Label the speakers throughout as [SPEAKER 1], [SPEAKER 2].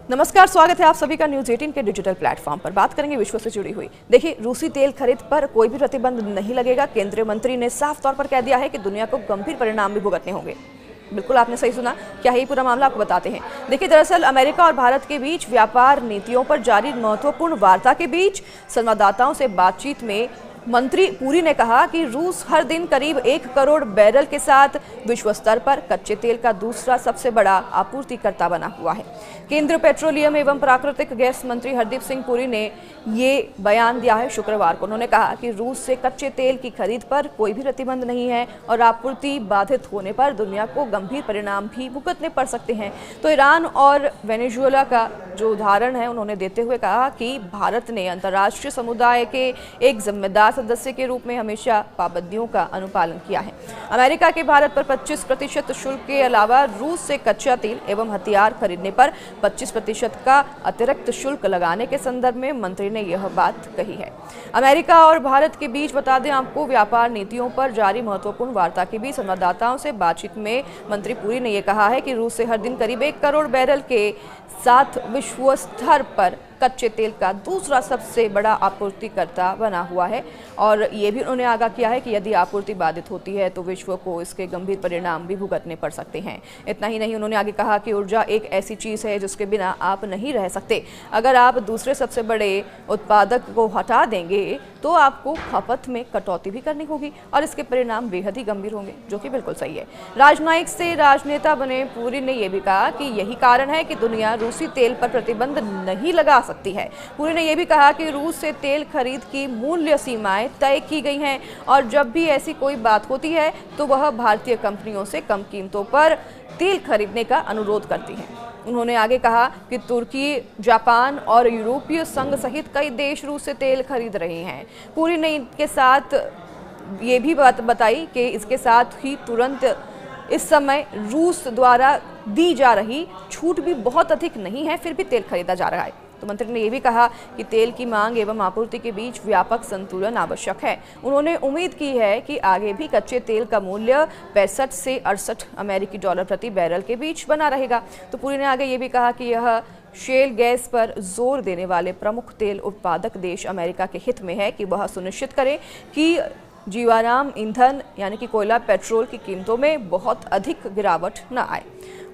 [SPEAKER 1] नमस्कार, स्वागत है आप सभी का न्यूज 18 के डिजिटल प्लेटफॉर्म पर। बात करेंगे विश्व से जुड़ी हुई। देखिए, रूसी तेल खरीद पर कोई भी प्रतिबंध नहीं लगेगा। केंद्रीय मंत्री ने साफ तौर पर कह दिया है कि दुनिया को गंभीर परिणाम भी भुगतने होंगे। बिल्कुल आपने सही सुना। क्या है ये पूरा मामला, आपको बताते हैं। देखिए, दरअसल अमेरिका और भारत के बीच व्यापार नीतियों पर जारी महत्वपूर्ण वार्ता के बीच संवाददाताओं से बातचीत में मंत्री पुरी ने कहा कि रूस हर दिन करीब 1 करोड़ बैरल के साथ विश्व स्तर पर कच्चे तेल का दूसरा सबसे बड़ा आपूर्तिकर्ता बना हुआ है। केंद्रीय पेट्रोलियम एवं प्राकृतिक गैस मंत्री हरदीप सिंह पुरी ने ये बयान दिया है शुक्रवार को। उन्होंने कहा कि रूस से कच्चे तेल की खरीद पर कोई भी प्रतिबंध नहीं है और आपूर्ति बाधित होने पर दुनिया को गंभीर परिणाम भी भुगतने पड़ सकते हैं। तो ईरान और वेनेजुएला का जो उदाहरण है उन्होंने देते हुए कहा कि भारत ने अंतर्राष्ट्रीय समुदाय के एक जिम्मेदार सदस्य के रूप में हमेशा पाबंदियों का अनुपालन किया है। अमेरिका के भारत पर 25% शुल्क के अलावा रूस से कच्चा तेल एवं हथियार खरीदने पर 25% का अतिरिक्त शुल्क लगाने के संदर्भ में मंत्री ने यह बात कही है। अमेरिका और भारत के बीच, बता दें आपको, व्यापार नीतियों पर जारी महत्वपूर्ण वार्ता के बीच संवाददाताओं से बातचीत में मंत्री पुरी ने यह कहा है कि रूस से हर दिन करीब 1 करोड़ बैरल के साथ विश्व स्तर पर कच्चे तेल का दूसरा सबसे बड़ा आपूर्तिकर्ता बना हुआ है। और ये भी उन्होंने आगाह किया है कि यदि आपूर्ति बाधित होती है तो विश्व को इसके गंभीर परिणाम भी भुगतने पड़ सकते हैं। इतना ही नहीं, उन्होंने आगे कहा कि ऊर्जा एक ऐसी चीज़ है जिसके बिना आप नहीं रह सकते। अगर आप दूसरे सबसे बड़े उत्पादक को हटा देंगे तो आपको खपत में कटौती भी करनी होगी और इसके परिणाम बेहद ही गंभीर होंगे, जो कि बिल्कुल सही है। राजनयिक से राजनेता बने पुरी ने यह भी कहा कि यही कारण है कि दुनिया रूसी तेल पर प्रतिबंध नहीं लगा सकती है। पुरी ने यह भी कहा कि रूस से तेल खरीद की मूल्य सीमाएं तय की गई हैं और जब भी ऐसी कोई बात होती है तो वह भारतीय कंपनियों से कम कीमतों पर तेल खरीदने का अनुरोध करती हैं। उन्होंने आगे कहा कि तुर्की, जापान और यूरोपीय संघ सहित कई देश रूस से तेल खरीद रहे हैं। पुरी ने इनके साथ ये भी बात बताई कि इसके साथ ही तुरंत इस समय रूस द्वारा दी जा रही छूट भी बहुत अधिक नहीं है, फिर भी तेल खरीदा जा रहा है। तो मंत्री ने यह भी कहा कि तेल की मांग एवं आपूर्ति के बीच व्यापक संतुलन आवश्यक है। उन्होंने उम्मीद की है कि आगे भी कच्चे तेल का मूल्य 65 से 68 अमेरिकी डॉलर प्रति बैरल के बीच बना रहेगा। तो पुरी ने आगे ये भी कहा कि यह शेल गैस पर जोर देने वाले प्रमुख तेल उत्पादक देश अमेरिका के हित में है कि वह सुनिश्चित करे कि जीवाश्म ईंधन यानी कि कोयला, पेट्रोल की कीमतों में बहुत अधिक गिरावट न आए।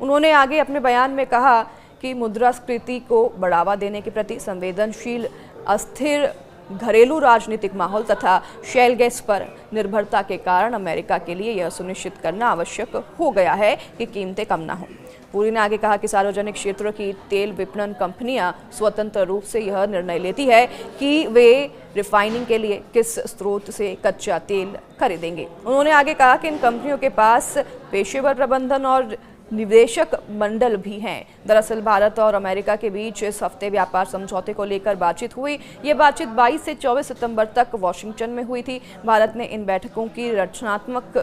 [SPEAKER 1] उन्होंने आगे अपने बयान में कहा कि मुद्रास्फीति को बढ़ावा देने के प्रति संवेदनशील, अस्थिर घरेलू राजनीतिक माहौल तथा शेल गैस पर निर्भरता के कारण अमेरिका के लिए यह सुनिश्चित करना आवश्यक हो गया है कि कीमतें कम ना हों। पुरी ने आगे कहा कि सार्वजनिक क्षेत्र की तेल विपणन कंपनियां स्वतंत्र रूप से यह निर्णय लेती है कि वे रिफाइनिंग के लिए किस स्रोत से कच्चा तेल खरीदेंगे। उन्होंने आगे कहा कि इन कंपनियों के पास पेशेवर प्रबंधन और निवेशक मंडल भी हैं। दरअसल भारत और अमेरिका के बीच इस हफ्ते व्यापार समझौते को लेकर बातचीत हुई। ये बातचीत 22 से 24 सितंबर तक वॉशिंगटन में हुई थी। भारत ने इन बैठकों की रचनात्मक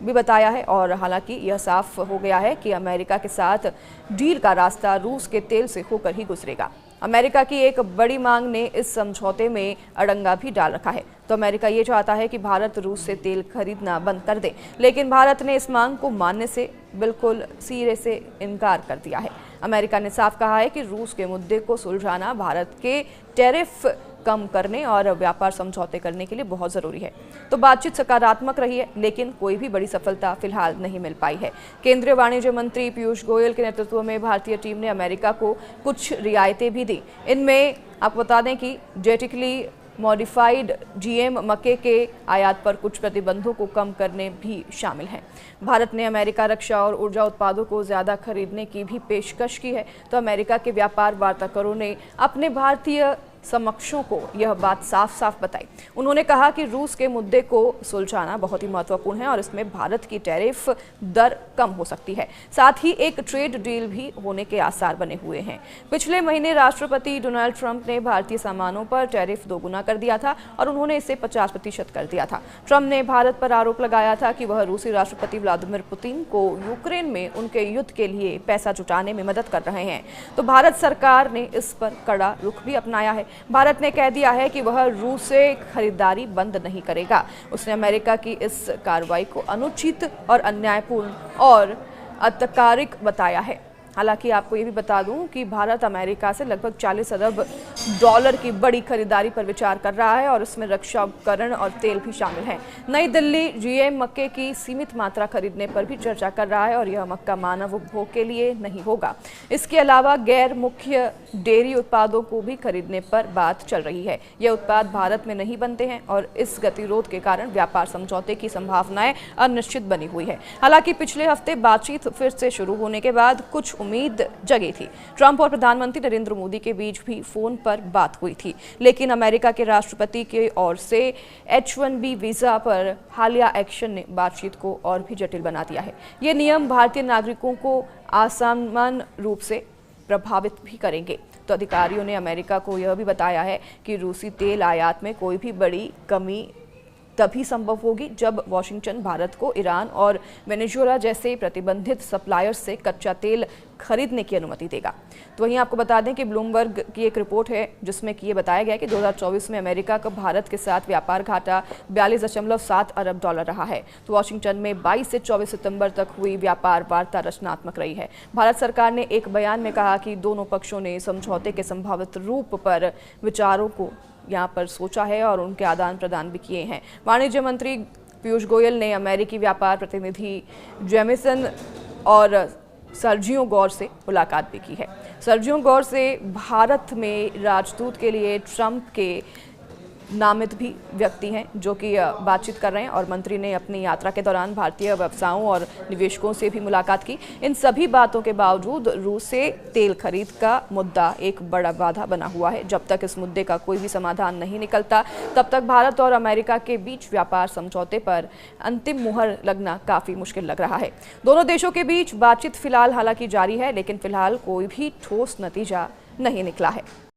[SPEAKER 1] भी बताया है और हालांकि यह साफ हो गया है कि अमेरिका के साथ डील का रास्ता रूस के तेल से होकर ही गुजरेगा। अमेरिका की एक बड़ी मांग ने इस समझौते में अड़ंगा भी डाल रखा है। तो अमेरिका ये चाहता है कि भारत रूस से तेल खरीदना बंद कर दे, लेकिन भारत ने इस मांग को मानने से बिल्कुल सिरे से इनकार कर दिया है। अमेरिका ने साफ कहा है कि रूस के मुद्दे को सुलझाना भारत के टैरिफ कम करने और व्यापार समझौते करने के लिए बहुत ज़रूरी है। तो बातचीत सकारात्मक रही है, लेकिन कोई भी बड़ी सफलता फिलहाल नहीं मिल पाई है। केंद्रीय वाणिज्य मंत्री पीयूष गोयल के नेतृत्व में भारतीय टीम ने अमेरिका को कुछ रियायतें भी दी। इनमें आपको बता दें कि जेनेटिकली मॉडिफाइड जीएम मक्के के आयात पर कुछ प्रतिबंधों को कम करने भी शामिल हैं। भारत ने अमेरिका रक्षा और ऊर्जा उत्पादों को ज़्यादा खरीदने की भी पेशकश की है। तो अमेरिका के व्यापार वार्ताकारों ने अपने भारतीय समकक्षों को यह बात साफ साफ बताई। उन्होंने कहा कि रूस के मुद्दे को सुलझाना बहुत ही महत्वपूर्ण है और इसमें भारत की टैरिफ दर कम हो सकती है। साथ ही एक ट्रेड डील भी होने के आसार बने हुए हैं। पिछले महीने राष्ट्रपति डोनाल्ड ट्रंप ने भारतीय सामानों पर टैरिफ दोगुना कर दिया था और उन्होंने इसे 50% कर दिया था। ट्रंप ने भारत पर आरोप लगाया था कि वह रूसी राष्ट्रपति व्लादिमीर पुतिन को यूक्रेन में उनके युद्ध के लिए पैसा जुटाने में मदद कर रहे हैं। तो भारत सरकार ने इस पर कड़ा रुख भी अपनाया है। भारत ने कह दिया है कि वह रूस से खरीदारी बंद नहीं करेगा। उसने अमेरिका की इस कार्रवाई को अनुचित और अन्यायपूर्ण और अतकारिक बताया है। हालांकि आपको ये भी बता दूं कि भारत अमेरिका से लगभग 40 अरब डॉलर की बड़ी खरीदारी पर विचार कर रहा है और इसमें रक्षा उपकरण और तेल भी शामिल है। नई दिल्ली जीएम मक्के की सीमित मात्रा खरीदने पर भी चर्चा कर रहा है और यह मक्का मानव उपभोग के लिए नहीं होगा। इसके अलावा गैर मुख्य डेयरी उत्पादों को भी खरीदने पर बात चल रही है। ये उत्पाद भारत में नहीं बनते हैं और इस गतिरोध के कारण व्यापार समझौते की संभावनाएं अनिश्चित बनी हुई है। हालांकि पिछले हफ्ते बातचीत फिर से शुरू होने के बाद कुछ उम्मीद जगी थी। ट्रंप और प्रधानमंत्री नरेंद्र मोदी के बीच भी फोन पर बात हुई थी, लेकिन अमेरिका के राष्ट्रपति की ओर से H-1B वीजा पर हालिया एक्शन ने बातचीत को और भी जटिल बना दिया है। ये नियम भारतीय नागरिकों को असामान्य रूप से प्रभावित भी करेंगे। तो अधिकारियों ने अमेरिका को यह भी बताया है कि रूसी तेल आयात में कोई भी बड़ी कमी तभी संभव होगी जब वॉशिंगटन भारत को ईरान और वेनेजुएला जैसे प्रतिबंधित सप्लायर्स से कच्चा तेल खरीदने की अनुमति देगा। तो वहीं आपको बता दें कि ब्लूमबर्ग की एक रिपोर्ट है जिसमें कि ये बताया गया कि 2024 में अमेरिका का भारत के साथ व्यापार घाटा 42.7 अरब डॉलर रहा है। तो वॉशिंगटन में 22 से 24 सितंबर तक हुई व्यापार वार्ता रचनात्मक रही है। भारत सरकार ने एक बयान में कहा कि दोनों पक्षों ने समझौते के संभावित रूप पर विचारों को यहाँ पर सोचा है और उनके आदान प्रदान भी किए हैं। वाणिज्य मंत्री पीयूष गोयल ने अमेरिकी व्यापार प्रतिनिधि जेमिसन और सर्जियो गौर से मुलाकात भी की है। सर्जियो गौर से भारत में राजदूत के लिए ट्रंप के नामित भी व्यक्ति हैं जो कि बातचीत कर रहे हैं और मंत्री ने अपनी यात्रा के दौरान भारतीय व्यवसायों और निवेशकों से भी मुलाकात की। इन सभी बातों के बावजूद रूस से तेल खरीद का मुद्दा एक बड़ा बाधा बना हुआ है। जब तक इस मुद्दे का कोई भी समाधान नहीं निकलता तब तक भारत और अमेरिका के बीच व्यापार समझौते पर अंतिम मुहर लगना काफ़ी मुश्किल लग रहा है। दोनों देशों के बीच बातचीत फिलहाल हालांकि जारी है, लेकिन फिलहाल कोई भी ठोस नतीजा नहीं निकला है।